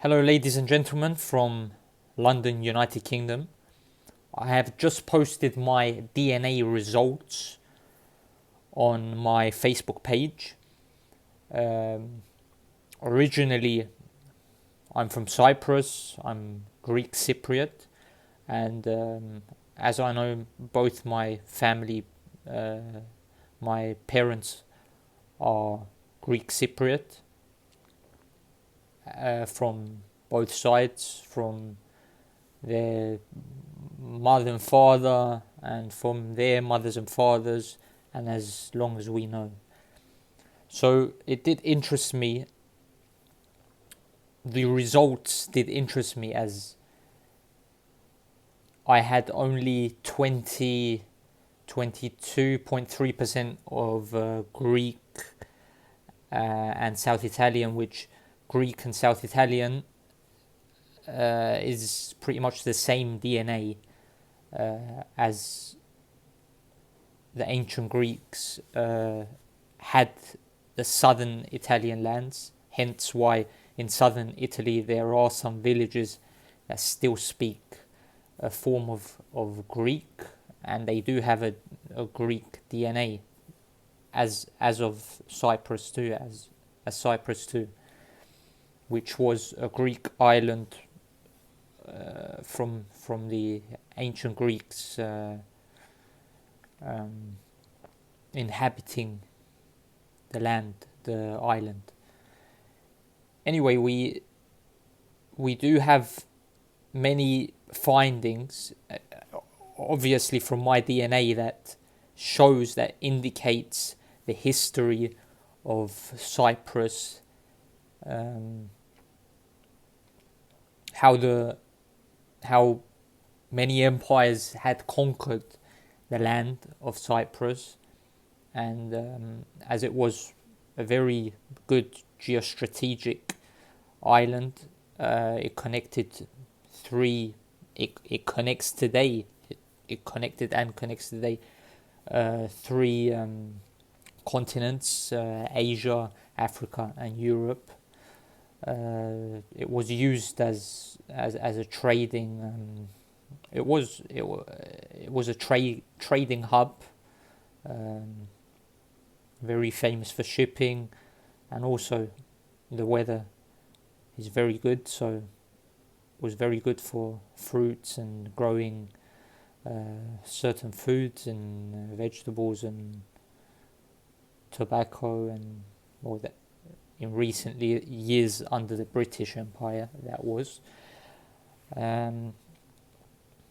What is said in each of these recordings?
Hello, ladies and gentlemen from London, United Kingdom. I have just posted my DNA results on my Facebook page. Um, Originally, I'm from Cyprus, I'm Greek Cypriot, and as I know, both my family, uh, my parents are Greek Cypriot from both sides, from their mother and father, and from their mothers and fathers, and as long as we know. So it did interest me. The results did interest me as I had only 22.3% of Greek and South Italian, which Greek and South Italian is pretty much the same DNA as the ancient Greeks had the southern Italian lands, hence why in southern Italy there are some villages that still speak a form of Greek, and they do have a Greek DNA as of Cyprus too, as Cyprus too, which was a Greek island from the ancient Greeks um, inhabiting the land, the island. Anyway, we do have many findings, obviously from my DNA, that shows, that indicates the history of Cyprus, um, how many empires had conquered the land of Cyprus, and as it was a very good geostrategic island, it connected three. It connects today. It connected and connects today three continents: Asia, Africa, and Europe. It was used as a trading. It was a trading hub, um, very famous for shipping, and also the weather is very good. So it was very good for fruits and growing certain foods and vegetables and tobacco and all that. In recent years under the British Empire, that was. Um,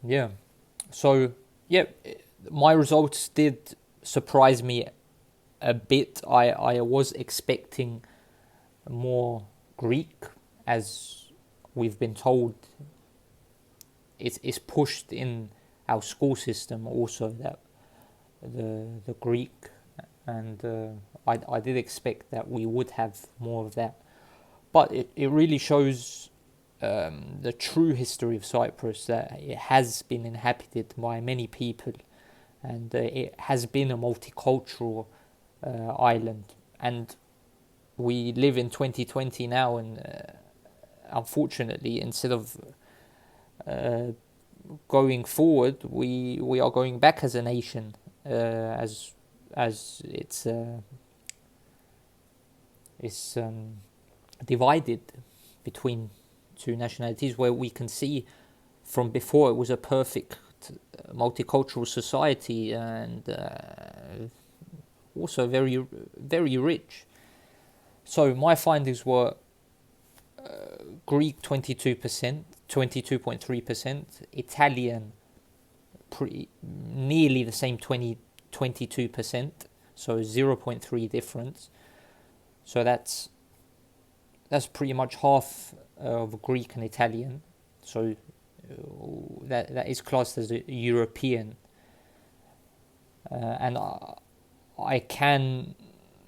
yeah. So, yeah, my results did surprise me a bit. I was expecting more Greek, as we've been told. It's pushed in our school system also, that the Greek, and I did expect that we would have more of that. But it really shows the true history of Cyprus, that it has been inhabited by many people, and it has been a multicultural island. And we live in 2020 now, and unfortunately, instead of uh, going forward, we are going back as a nation, as it's divided between two nationalities, where we can see from before it was a perfect multicultural society, and also very rich. So my findings were Greek 22%, 22.3%, Italian nearly the same, 22%, so 0.3 difference. So that's pretty much half of Greek and Italian. So that is classed as a European, and I can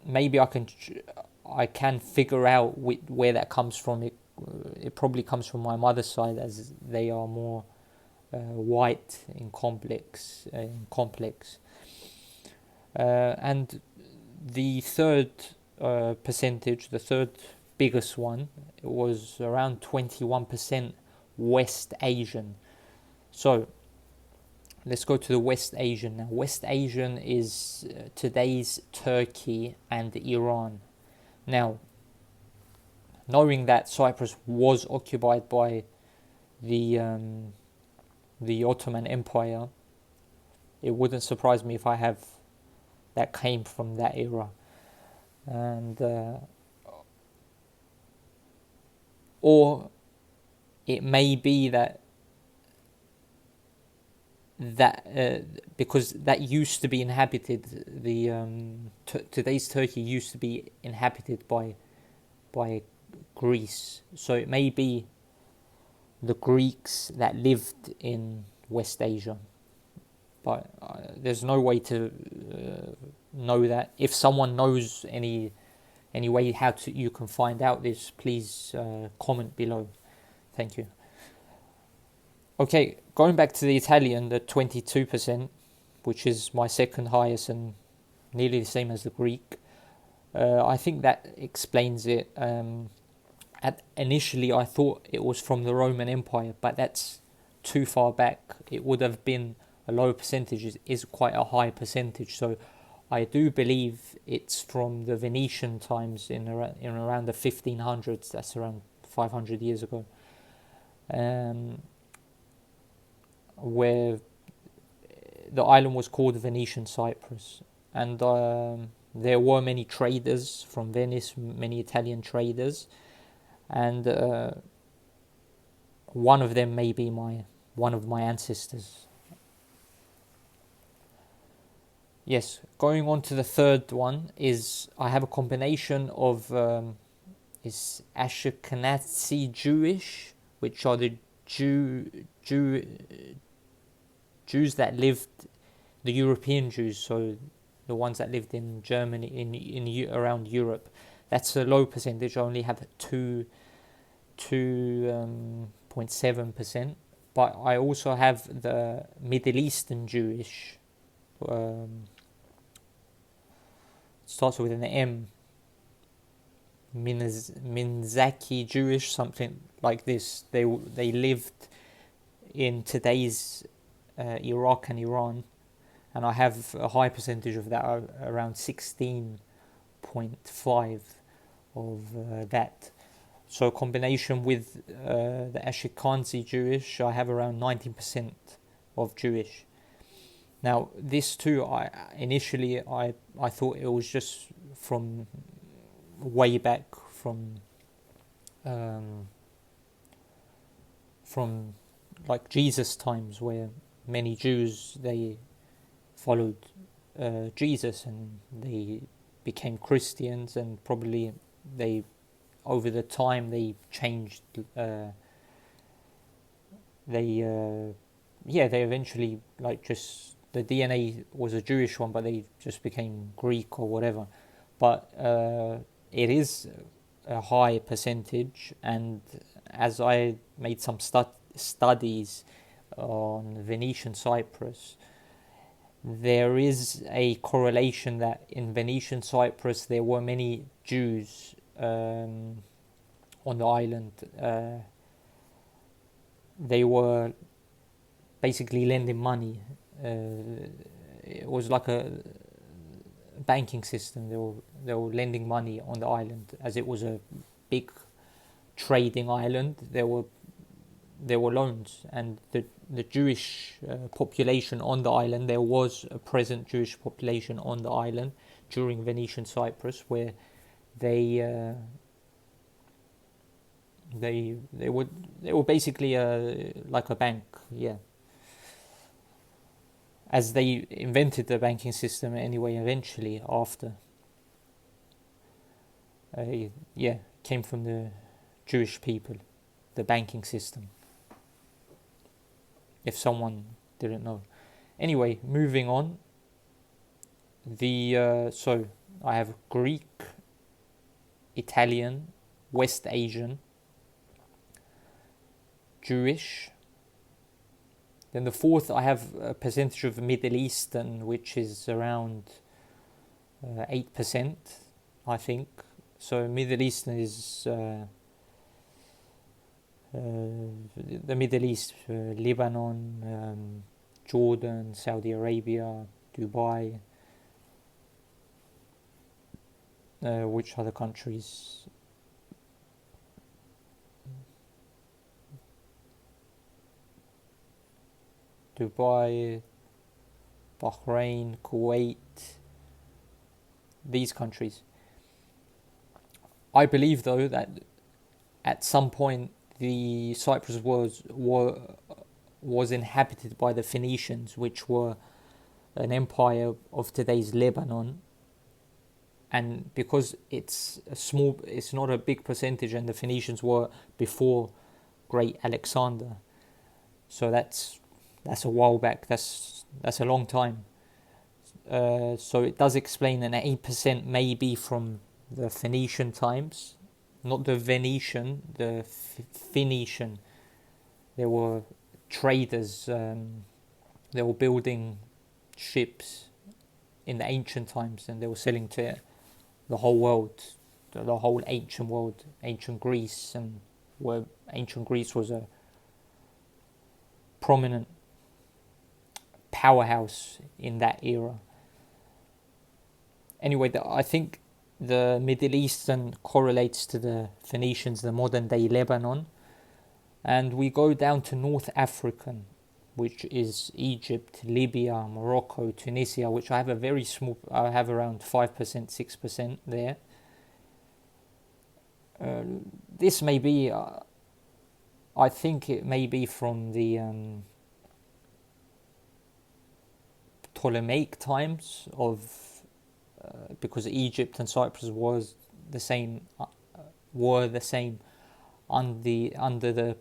maybe I can figure out where that comes from. It probably comes from my mother's side, as they are more white in complex. And the third percentage, the third biggest one. It was around 21% West Asian. So let's go to the West Asian now. West Asian is today's Turkey and Iran. Now, knowing that Cyprus was occupied by the Ottoman Empire, it wouldn't surprise me if I have that came from that era. And or it may be that because that used to be inhabited, today's Turkey used to be inhabited by Greece, so it may be the Greeks that lived in West Asia, but there's no way to know that. If someone knows any way how you can find out this, please comment below. Thank you. Okay, going back to the Italian, the 22%, which is my second highest and nearly the same as the Greek. I think that explains it. Initially, I thought it was from the Roman Empire, but that's too far back. It would have been a lower percentage. It is quite a high percentage. So I do believe it's from the Venetian times in around the 1500s. That's around 500 years ago. Where the island was called Venetian Cyprus. And there were many traders from Venice, many Italian traders. And one of them may be one of my ancestors. Yes, going on to the third one is I have a combination of is Ashkenazi Jewish, which are the Jews that lived, the European Jews, so the ones that lived in Germany, in around Europe. That's a low percentage. I only have 2.7%. But I also have the Middle Eastern Jewish. Starts with an M. Minzaki Jewish, something like this. They lived in today's Iraq and Iran, and I have a high percentage of that, around 16.5 of that. So combination with the Ashkenazi Jewish, I have around 19% of Jewish. Now this too, I initially thought it was just from way back from like Jesus times, where many Jews, they followed Jesus and they became Christians, and probably they over the time they changed. They eventually, like, just the DNA was a Jewish one, but they just became Greek or whatever. But it is a high percentage, and as I made some studies on Venetian Cyprus, there is a correlation that in Venetian Cyprus there were many Jews on the island. They were basically lending money. It was like a banking system. They were lending money on the island, as it was a big trading island. There were loans, and the Jewish population on the island, there was a present Jewish population on the island during Venetian Cyprus, where they were basically like a bank, yeah. As they invented the banking system anyway, eventually after, came from the Jewish people, the banking system. If someone didn't know. Anyway, moving on. So I have Greek, Italian, West Asian, Jewish. Then the fourth, I have a percentage of Middle Eastern, which is around 8%, I think. So Middle East is the Middle East, Lebanon, Jordan, Saudi Arabia, Dubai. Which other countries? Dubai, Bahrain, Kuwait, these countries. I believe though that at some point the Cyprus was inhabited by the Phoenicians, which were an empire of today's Lebanon. And because it's not a big percentage, and the Phoenicians were before Great Alexander, so that's a while back. That's a long time. So it does explain an 8% may be from the Phoenician times, not the Venetian, the Phoenician. There were traders. They were building ships in the ancient times, and they were selling to the whole world, the whole ancient world, ancient Greece, and where ancient Greece was a prominent powerhouse in that era. Anyway, I think the Middle Eastern correlates to the Phoenicians, the modern day Lebanon, and we go down to North African, which is Egypt, Libya, Morocco, Tunisia, which I have I have around 5%, 6% there. This may be, I think it may be from the Ptolemaic times because Egypt and Cyprus were the same under the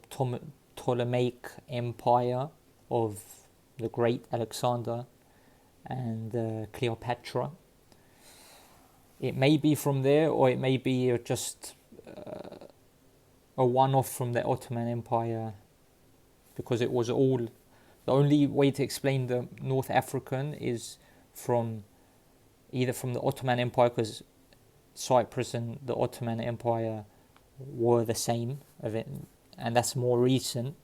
Ptolemaic Empire of the great Alexander and Cleopatra. It may be from there, or it may be just a one-off from the Ottoman Empire, because it was all. The only way to explain the North African is either from the Ottoman Empire, because Cyprus and the Ottoman Empire were the same event, and that's more recent.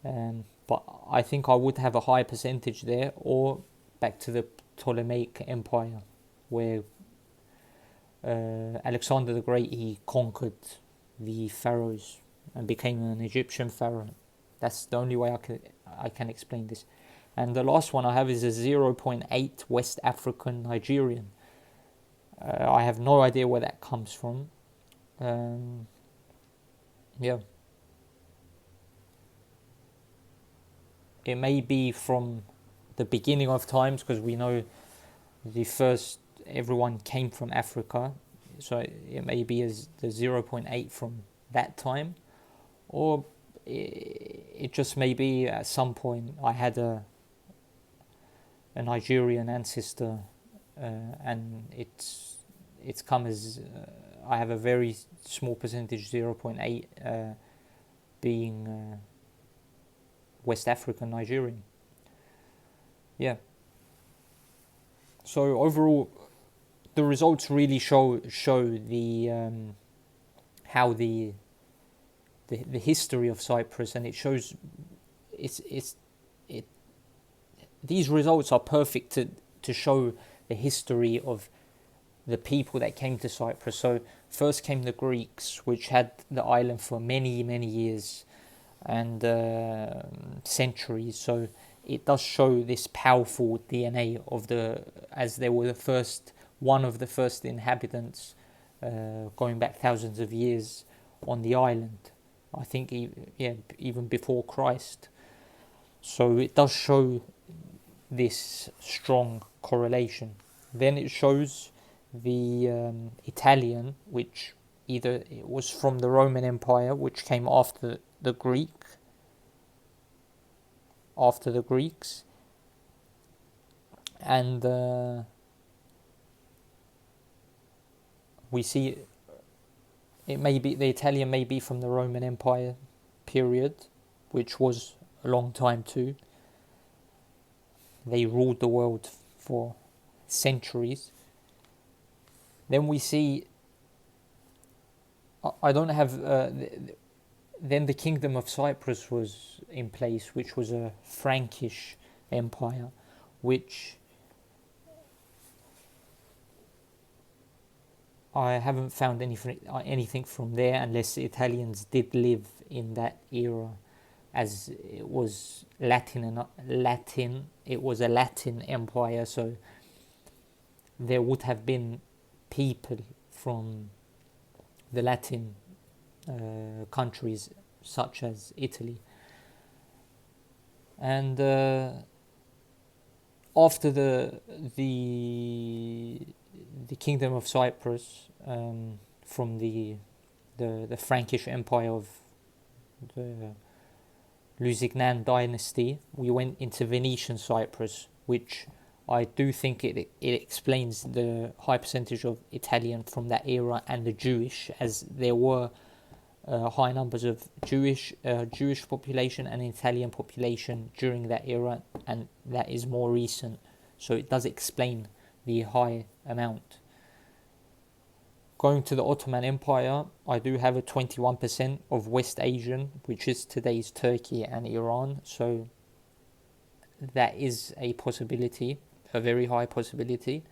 But I think I would have a high percentage there, or back to the Ptolemaic Empire, where Alexander the Great, he conquered the pharaohs and became an Egyptian pharaoh. That's the only way I can explain this. And the last one I have is a 0.8 West African Nigerian. I have no idea where that comes from. Yeah. It may be from the beginning of times, because we know everyone came from Africa, so it may be as the 0.8 from that time, or it just may be at some point I had a Nigerian ancestor, and it's come as I have a very small percentage, 0.8, being West African Nigerian. Yeah. So overall, the results really show the how the history of Cyprus, and it shows these results are perfect to show the history of the people that came to Cyprus. So first came the Greeks, which had the island for many, many years and centuries. So it does show this powerful DNA as they were one of the first inhabitants, going back thousands of years on the island. I think even before Christ. So it does show this strong correlation. Then it shows the Italian, which either it was from the Roman Empire, which came after the Greeks, and we see the Italian may be from the Roman Empire period, which was a long time too. They ruled the world for centuries. Then we see I don't have. Then the Kingdom of Cyprus was in place, which was a Frankish empire, which I haven't found anything from there, unless the Italians did live in that era, as it was Latin and Latin. It was a Latin empire, so there would have been people from the Latin countries, such as Italy. And after the Kingdom of Cyprus, from the Frankish Empire of the Lusignan dynasty, we went into Venetian Cyprus, which I do think it explains the high percentage of Italian from that era, and the Jewish, as there were high numbers of Jewish population and Italian population during that era, and that is more recent, so it does explain the high amount. Going to the Ottoman Empire, I do have a 21% of West Asian, which is today's Turkey and Iran, so that is a possibility, a very high possibility.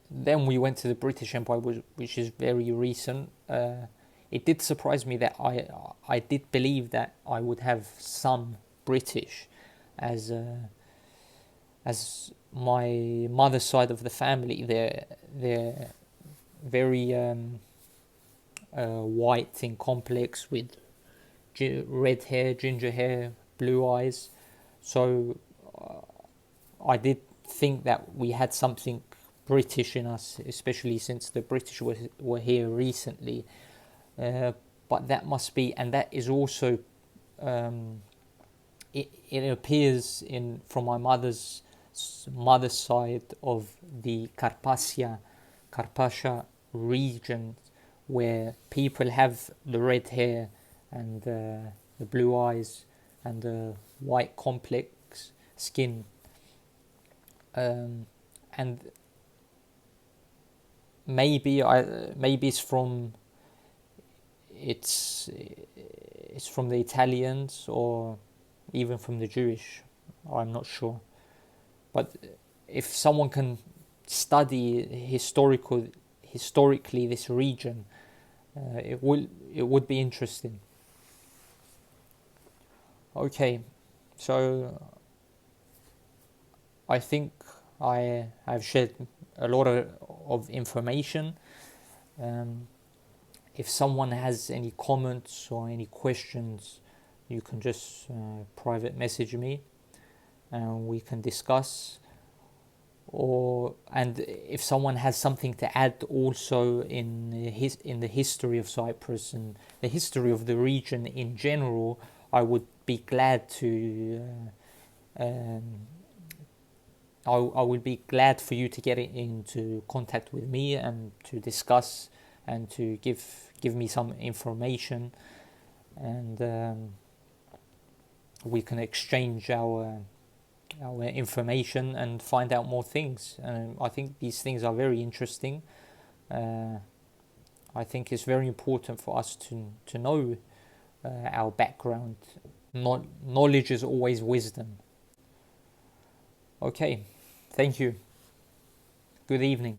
Then we went to the British Empire, which is very recent. It did surprise me that I did believe that I would have some British, as my mother's side of the family, they're very white in complex, with red hair, ginger hair, blue eyes. So I did think that we had something British in us, especially since the British were here recently. But that must be, and that is also, it appears in from my mother's side of the Carpathia region, where people have the red hair and the blue eyes and the white complex skin, and maybe it's from the Italians, or even from the Jewish. I'm not sure, but if someone can study historically this region, it would be interesting. Okay, so I think I have shared a lot of information. If someone has any comments or any questions, you can just private message me and we can discuss. And if someone has something to add also in the history of Cyprus and the history of the region in general, I would be glad to. I would be glad for you to get into contact with me and to discuss and to give me some information, and we can exchange our information and find out more things. I think these things are very interesting. I think it's very important for us to know our background. Knowledge is always wisdom. Okay, thank you. Good evening.